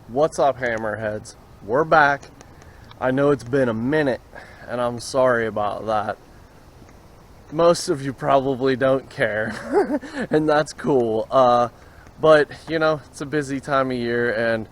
What's up, Hammerheads? We're back. I know it's been a minute, and I'm sorry about that. Most of you probably don't care, and that's cool. But, you know, it's a busy time of year, and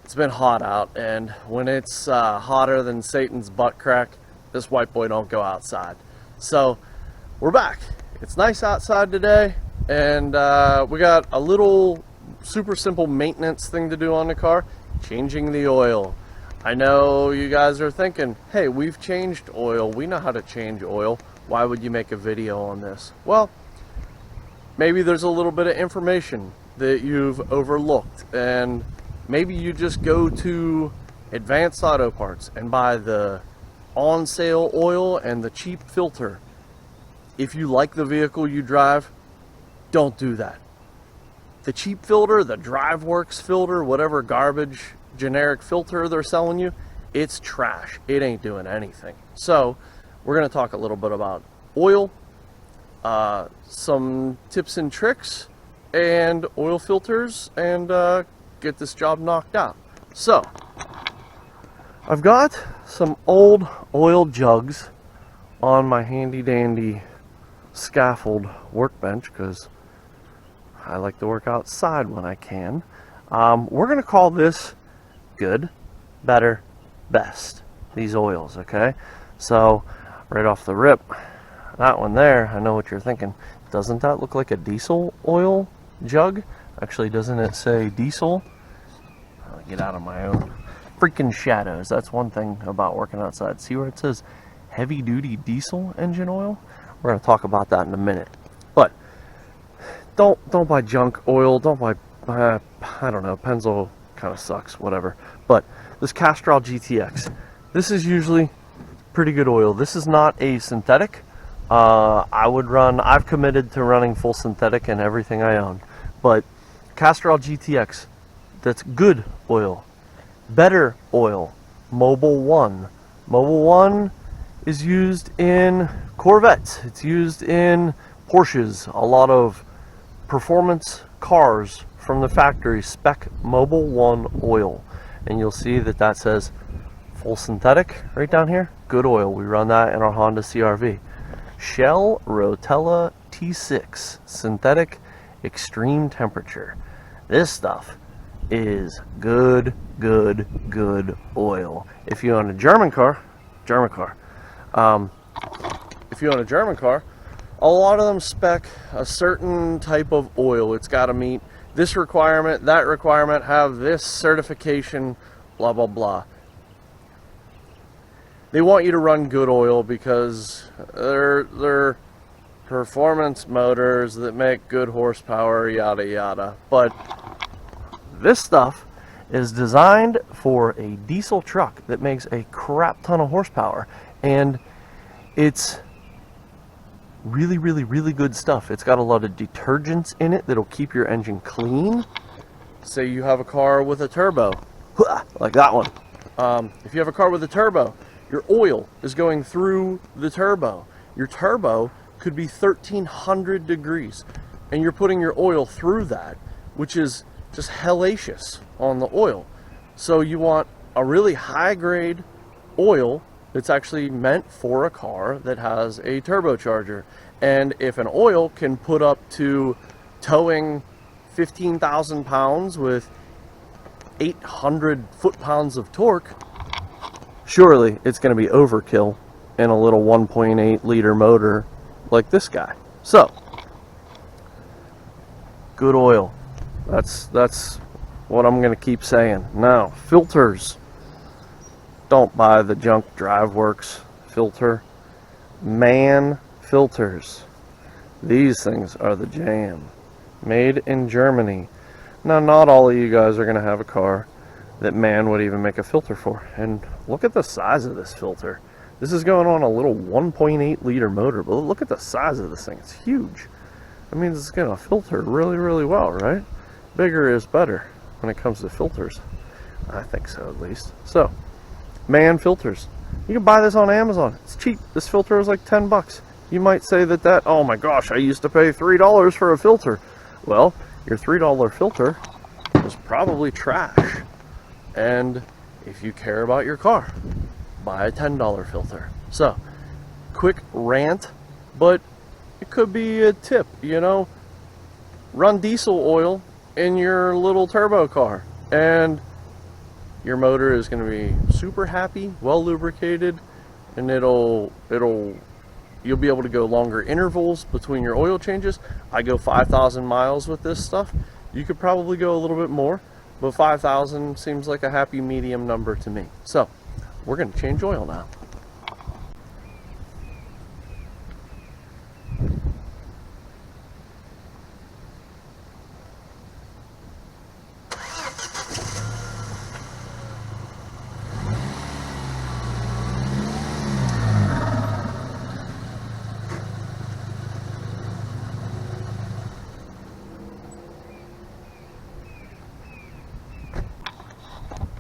it's been hot out, and when it's hotter than Satan's butt crack, this white boy don't go outside. So, we're back. It's nice outside today, and we got a little super simple maintenance thing to do on the car: changing the oil. I know you guys are thinking, hey, we've changed oil, we know how to change oil, why would you make a video on this? Well, maybe there's a little bit of information that you've overlooked, and maybe you just go to Advanced Auto Parts and buy the on sale oil and the cheap filter. If you like the vehicle you drive, don't do that. The cheap filter, the DriveWorks filter, whatever garbage generic filter they're selling you, it's trash. It ain't doing anything. So we're going to talk a little bit about oil, some tips and tricks, and oil filters, and get this job knocked out. So I've got some old oil jugs on my handy dandy scaffold workbench because I like to work outside when I can. We're going to call this good, better, best, these oils, okay? So right off the rip, that one there, I know what you're thinking. Doesn't that look like a diesel oil jug? Actually, doesn't it say diesel? I'll get out of my own freaking shadows. That's one thing about working outside. See where it says heavy duty diesel engine oil? We're going to talk about that in a minute. But don't buy junk oil. Don't buy, I don't know, Pennzoil kind of sucks, whatever. But this Castrol GTX, this is usually pretty good oil. This is not a synthetic. I've committed to running full synthetic in everything I own. But Castrol GTX, that's good oil. Better oil, Mobil 1. Mobil 1 is used in Corvettes. It's used in Porsches. A lot of performance cars from the factory spec Mobil 1 oil, and you'll see that says full synthetic right down here. Good oil. We run that in our Honda CR-V. Shell Rotella T6 synthetic extreme temperature. This stuff is good oil. If you own a German car, if you own a German car, a lot of them spec a certain type of oil. It's got to meet this requirement, that requirement, have this certification, blah blah blah. They want you to run good oil because they're performance motors that make good horsepower, yada yada. But this stuff is designed for a diesel truck that makes a crap ton of horsepower, and it's really good stuff. It's got a lot of detergents in it that'll keep your engine clean. Say you have a car with a turbo, like that one. If you have a car with a turbo, your oil is going through the turbo. Your turbo could be 1300 degrees, and you're putting your oil through that, which is just hellacious on the oil. So you want a really high grade oil that's actually meant for a car that has a turbocharger. And if an oil can put up to towing 15,000 pounds with 800 foot-pounds of torque, surely it's going to be overkill in a little 1.8 liter motor like this guy. So, good oil. That's what I'm going to keep saying. Now, filters. Don't buy the junk DriveWorks filter. MAN filters. These things are the jam. Made in Germany. Now, not all of you guys are going to have a car that MAN would even make a filter for. And look at the size of this filter. This is going on a little 1.8 liter motor, but look at the size of this thing. It's huge. That means it's going to filter really well, right? Bigger is better when it comes to filters. I think so, at least. So, MAN filters. You can buy this on Amazon. It's cheap. This filter is like 10 bucks. You might say that, oh my gosh, I used to pay $3 for a filter. Well, your $3 filter is probably trash. And if you care about your car, buy a $10 filter. So, quick rant, but it could be a tip, you know. Run diesel oil in your little turbo car, and your motor is going to be super happy, well lubricated, and you'll be able to go longer intervals between your oil changes. I go 5,000 miles with this stuff. You could probably go a little bit more, but 5,000 seems like a happy medium number to me. So we're going to change oil now.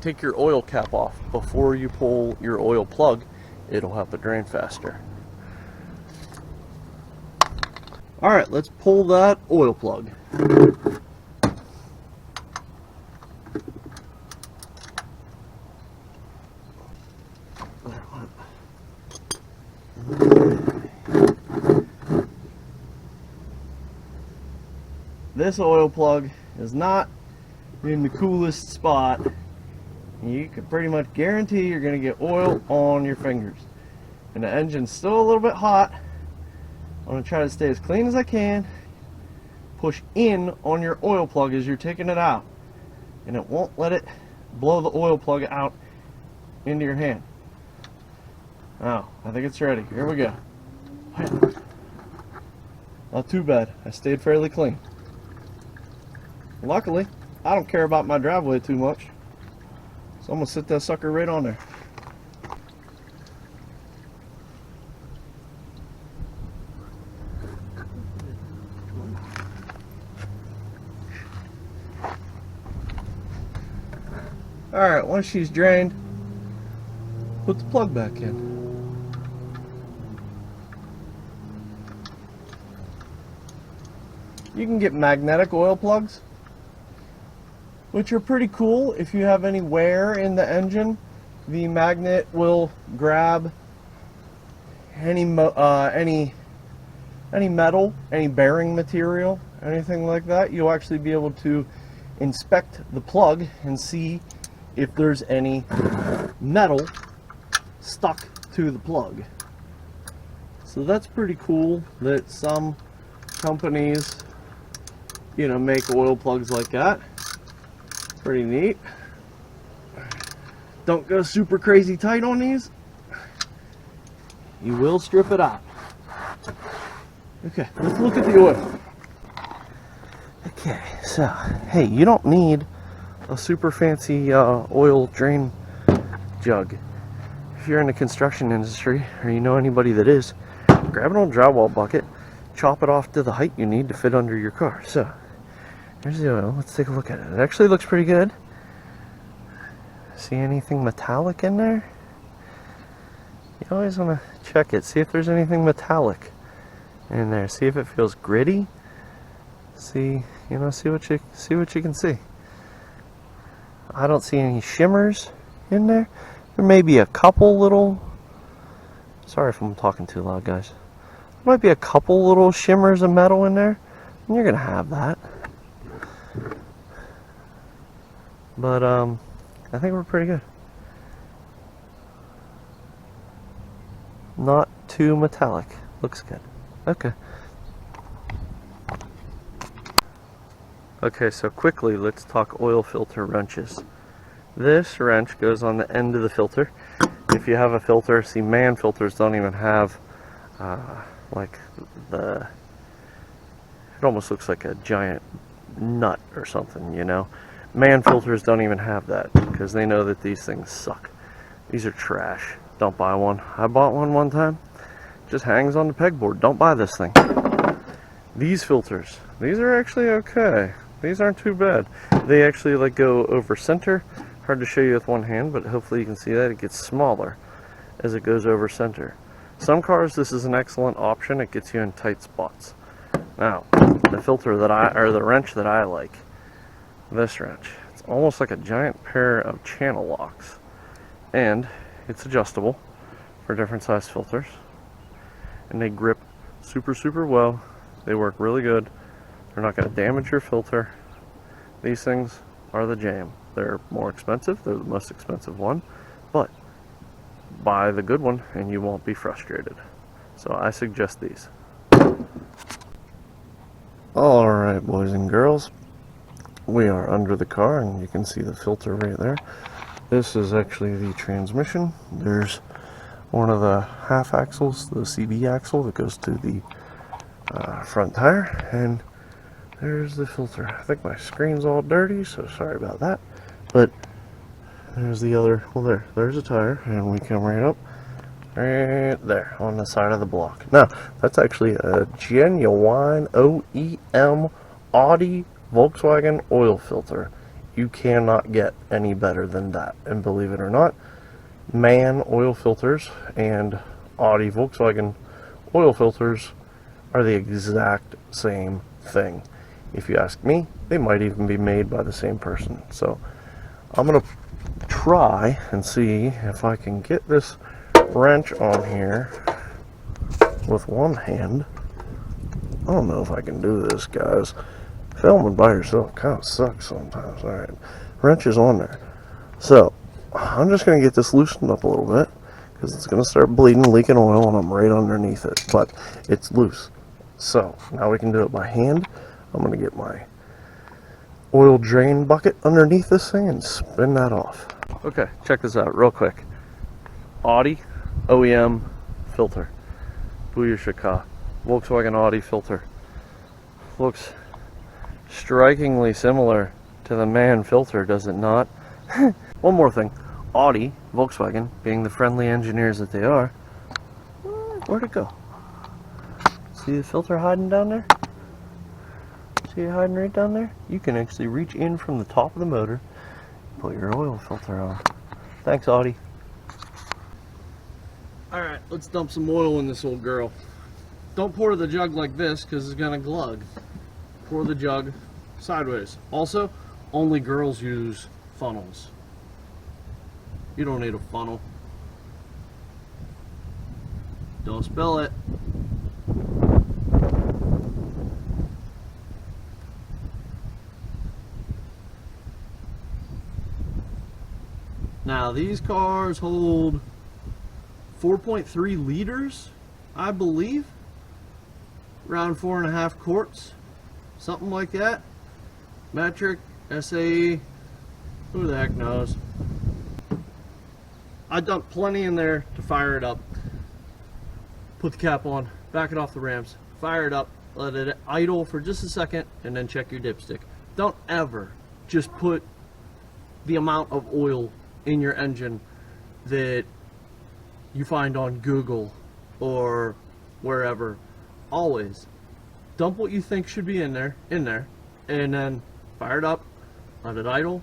Take your oil cap off before you pull your oil plug. It'll help it drain faster. Alright, let's pull that oil plug. This oil plug is not in the coolest spot. You can pretty much guarantee you're going to get oil on your fingers. And the engine's still a little bit hot. I'm going to try to stay as clean as I can. Push in on your oil plug as you're taking it out, and it won't let it blow the oil plug out into your hand. Now, I think it's ready. Here we go. Not too bad. I stayed fairly clean. Luckily, I don't care about my driveway too much. So I'm going to sit that sucker right on there. Alright, once she's drained, put the plug back in. You can get magnetic oil plugs, which are pretty cool. If you have any wear in the engine, the magnet will grab any metal, any bearing material, anything like that. You'll actually be able to inspect the plug and see if there's any metal stuck to the plug. So that's pretty cool that some companies, you know, make oil plugs like that. Pretty neat. Don't go super crazy tight on these. You will strip it out. Okay, let's look at the oil. Okay, so, hey, you don't need a super fancy oil drain jug. If you're in the construction industry, or you know anybody that is, grab an old drywall bucket, chop it off to the height you need to fit under your car. So, here's the oil. Let's take a look at it. It actually looks pretty good. See anything metallic in there? You always want to check it. See if there's anything metallic in there. See if it feels gritty. See, you know, see what you can see. I don't see any shimmers in there. There may be a couple little. Sorry if I'm talking too loud, guys. There might be a couple little shimmers of metal in there, and you're gonna have that. But I think we're pretty good. Not too metallic. Looks good. Okay. Okay, so quickly let's talk oil filter wrenches. This wrench goes on the end of the filter. If you have a filter, see, man filters don't even have like the, it almost looks like a giant nut or something, you know. Man filters don't even have that because they know that these things suck. These are trash. Don't buy one. I bought one time. Just hangs on the pegboard. Don't buy this thing. These filters, these are actually okay. These aren't too bad. They actually like go over center. Hard to show you with one hand, but hopefully you can see that it gets smaller as it goes over center. Some cars, this is an excellent option. It gets you in tight spots. Now, the filter that the wrench that I like, this wrench, it's almost like a giant pair of channel locks, and it's adjustable for different size filters, and they grip super well. They work really good. They're not going to damage your filter. These things are the jam. They're more expensive. They're the most expensive one, but buy the good one and you won't be frustrated. So I suggest these. Alright, boys and girls, we are under the car and you can see the filter right there. This is actually the transmission. There's one of the half axles, the CB axle that goes to the front tire, and there's the filter. I think my screen's all dirty, so sorry about that. But there's the other, well there's a tire, and we come right up, right there on the side of the block. Now, that's actually a genuine OEM Audi Volkswagen oil filter. You cannot get any better than that. And believe it or not, MAN oil filters and Audi Volkswagen oil filters are the exact same thing. If you ask me, they might even be made by the same person. So I'm gonna try and see if I can get this wrench on here with one hand. I don't know if I can do this, guys. Filming by yourself kind of sucks sometimes. Alright, wrench is on there. So I'm just going to get this loosened up a little bit because it's going to start bleeding, leaking oil, and I'm right underneath it. But it's loose. So now we can do it by hand. I'm going to get my oil drain bucket underneath this thing and spin that off. Okay, check this out real quick. Audi OEM filter. Booyah Volkswagen Audi filter. Looks strikingly similar to the MAN filter, does it not? One more thing. Audi, Volkswagen, being the friendly engineers that they are, where'd it go? See the filter hiding down there? See it hiding right down there? You can actually reach in from the top of the motor, put your oil filter on. Thanks, Audi. Alright, let's dump some oil in this old girl. Don't pour the jug like this because it's gonna glug. Pour the jug sideways. Also, only girls use funnels. You don't need a funnel. Don't spill it. Now these cars hold 4.3 liters, I believe. Around 4.5 quarts. Something like that. Metric, SAE, who the heck knows. I dumped plenty in there to fire it up. Put the cap on, back it off the rams, fire it up, let it idle for just a second, and then check your dipstick. Don't ever just put the amount of oil in your engine that you find on Google or wherever. Always dump what you think should be in there, and then fire it up, let it idle,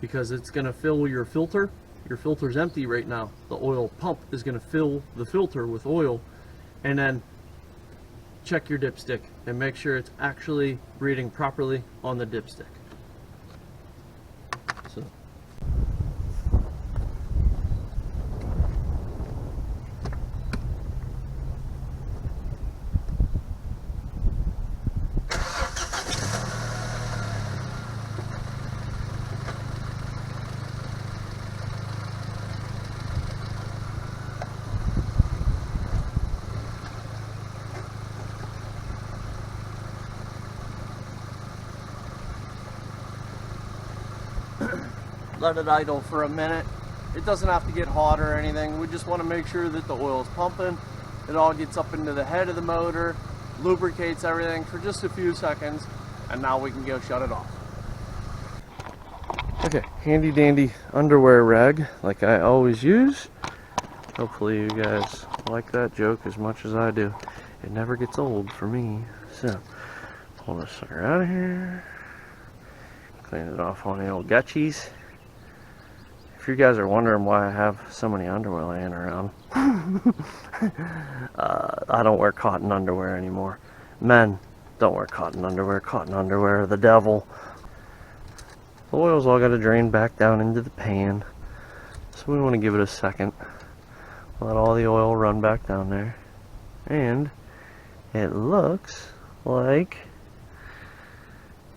because it's going to fill your filter. Your filter's empty right now. The oil pump is going to fill the filter with oil, and then check your dipstick and make sure it's actually reading properly on the dipstick. So let it idle for a minute. It doesn't have to get hot or anything. We just want to make sure that the oil is pumping. It all gets up into the head of the motor, lubricates everything for just a few seconds, and now we can go shut it off. Okay, handy dandy underwear rag like I always use. Hopefully you guys like that joke as much as I do. It never gets old for me. So, pull this sucker out of here. Clean it off on the old gutchies. If you guys are wondering why I have so many underwear laying around, I don't wear cotton underwear anymore. Men don't wear cotton underwear. Cotton underwear are the devil. the oil's all got to drain back down into the pan. So we want to give it a second. Let all the oil run back down there. And it looks like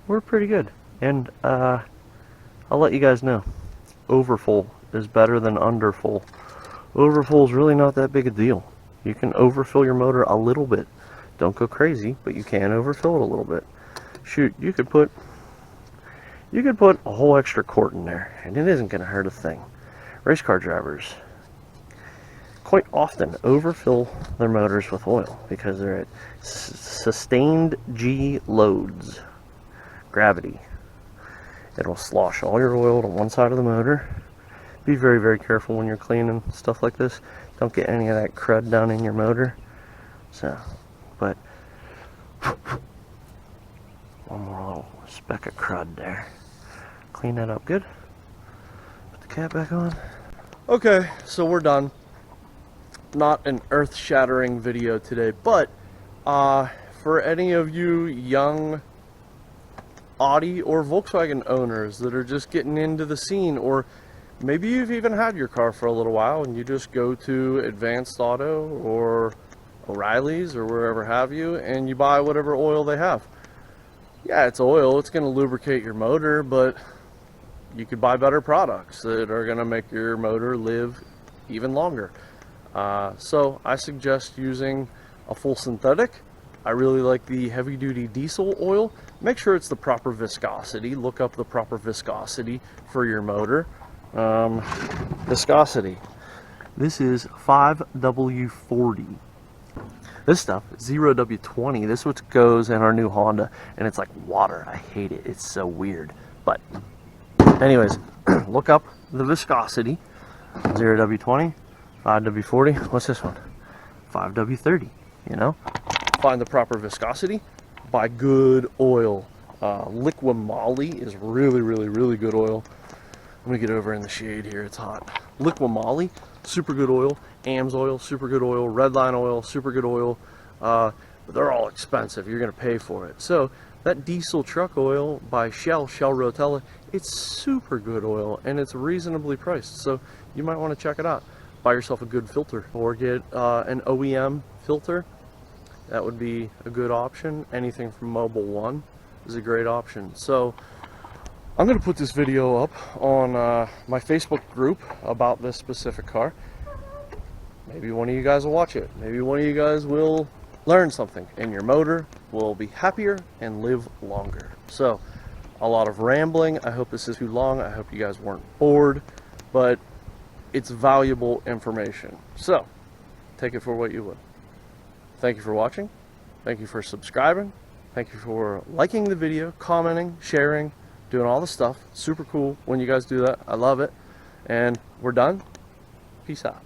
we're pretty good. And I'll let you guys know. Overfull is better than underfull. Overfull is really not that big a deal. You can overfill your motor a little bit. Don't go crazy, but you can overfill it a little bit. Shoot, you could put a whole extra quart in there, and it isn't going to hurt a thing. Race car drivers quite often overfill their motors with oil because they're at sustained G loads, gravity. It'll slosh all your oil to one side of the motor. Be very, very careful when you're cleaning stuff like this. Don't get any of that crud down in your motor. So, but one more little speck of crud there. Clean that up good. Put the cap back on. Okay, so we're done. Not an earth-shattering video today, but for any of you young Audi or Volkswagen owners that are just getting into the scene, or maybe you've even had your car for a little while and you just go to Advanced Auto or O'Reilly's or wherever have you, and you buy whatever oil they have. Yeah, it's oil, it's going to lubricate your motor, but you could buy better products that are going to make your motor live even longer. So I suggest using a full synthetic. I really like the heavy duty diesel oil. Make sure it's the proper viscosity. Look up the proper viscosity for your motor. Viscosity. This is 5W40. This stuff, 0W20. This what goes in our new Honda, and it's like water. I hate it. It's so weird. But anyways, look up the viscosity. 0W20, 5W40. What's this one? 5W30. You know, find the proper viscosity. Buy good oil. Liqui-Moly is really, really, really good oil. Let me get over in the shade here. It's hot. Liqui-Moly, super good oil. AMSOIL, super good oil. Redline oil, super good oil. But they're all expensive. You're going to pay for it. So that diesel truck oil by Shell Rotella, it's super good oil and it's reasonably priced. So you might want to check it out. Buy yourself a good filter or get an OEM filter. That would be a good option. Anything from Mobil 1 is a great option. So I'm going to put this video up on my Facebook group about this specific car. Maybe one of you guys will watch it. Maybe one of you guys will learn something and your motor will be happier and live longer. So a lot of rambling. I hope this is too long. I hope you guys weren't bored, but it's valuable information. So take it for what you would. Thank you for watching. Thank you for subscribing. Thank you for liking the video, commenting, sharing, doing all the stuff. Super cool when you guys do that. I love it. And we're done. Peace out.